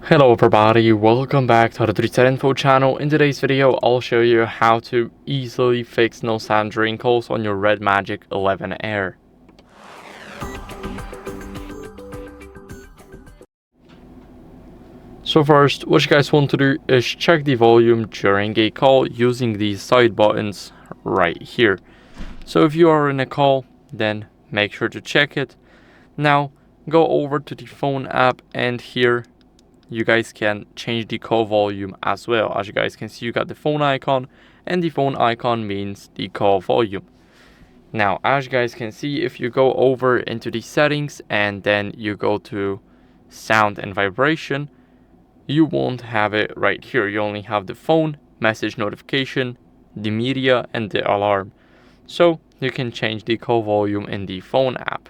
Hello everybody, welcome back to the HardReset.Info channel. In today's video, I'll show you how to easily fix no sound during calls on your RedMagic 11 Air. So first, what you guys want to do is check the volume during a call using these side buttons right here. So if you are in a call, then make sure to check it. Now, go over to the phone app, and here you guys can change the call volume as well. As you guys can see, you got the phone icon, and the phone icon means the call volume. Now, as you guys can see, if you go over into the settings and then you go to sound and vibration, you won't have it right here. You only have the phone, message notification, the media, and the alarm. So you can change the call volume in the phone app.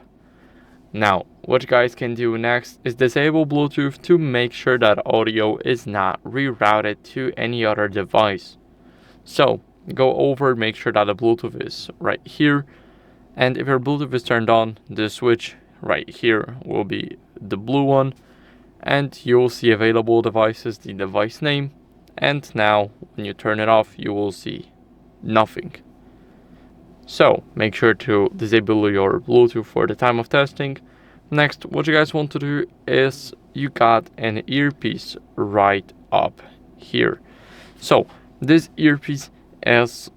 Now, what you guys can do next is disable Bluetooth to make sure that audio is not rerouted to any other device. So, go over, make sure that the Bluetooth is right here. And if your Bluetooth is turned on, the switch right here will be the blue one. And you will see available devices, the device name. And now, when you turn it off, you will see nothing. So make sure to disable your Bluetooth for the time of testing. Next, what you guys want to do is you got an earpiece right up here. So this earpiece is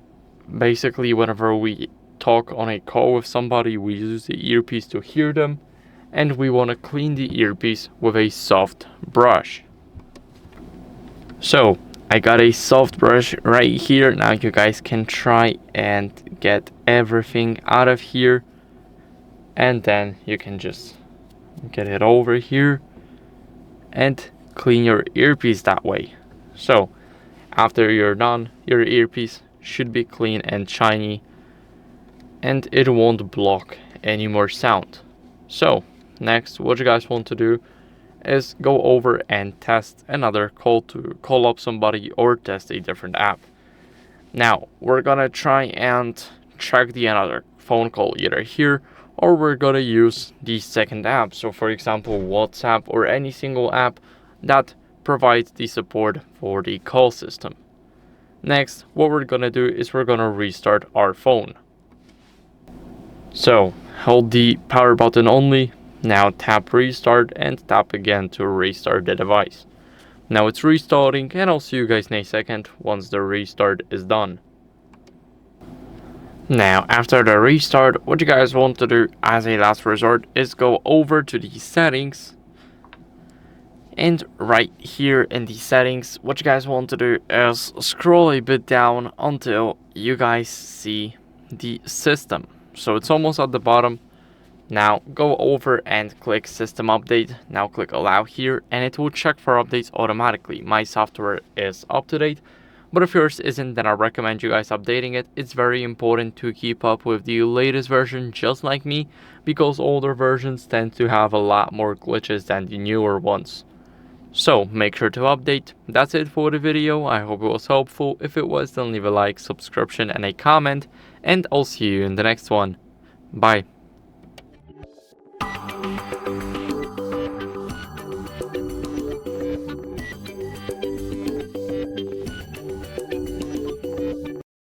basically whenever we talk on a call with somebody, we use the earpiece to hear them, and we want to clean the earpiece with a soft brush. So I got a soft brush right here. Now you guys can try and get everything out of here, and then you can just get it over here and clean your earpiece that way. So after you're done, your earpiece should be clean and shiny, and it won't block any more sound. So next, what you guys want to do is go over and test another call to call up somebody or test a different app. Now we're gonna try and check the another phone call either here, or we're gonna use the second app. So for example, WhatsApp or any single app that provides the support for the call system. Next, what we're gonna do is we're gonna restart our phone. So hold the power button only. Now tap restart and tap again to restart the device. Now it's restarting, and I'll see you guys in a second once the restart is done. Now after the restart, what you guys want to do as a last resort is go over to the settings, and right here in the settings, what you guys want to do is scroll a bit down until you guys see the system. So it's almost at the bottom. Now go over and click system update. Now click allow here, and it will check for updates automatically. My software is up to date, but if yours isn't, then I recommend you guys updating it. It's very important to keep up with the latest version, just like me, because older versions tend to have a lot more glitches than the newer ones. So make sure to update. That's it for the video. I hope it was helpful. If it was, then leave a like, subscription, and a comment, and I'll see you in the next one. Bye.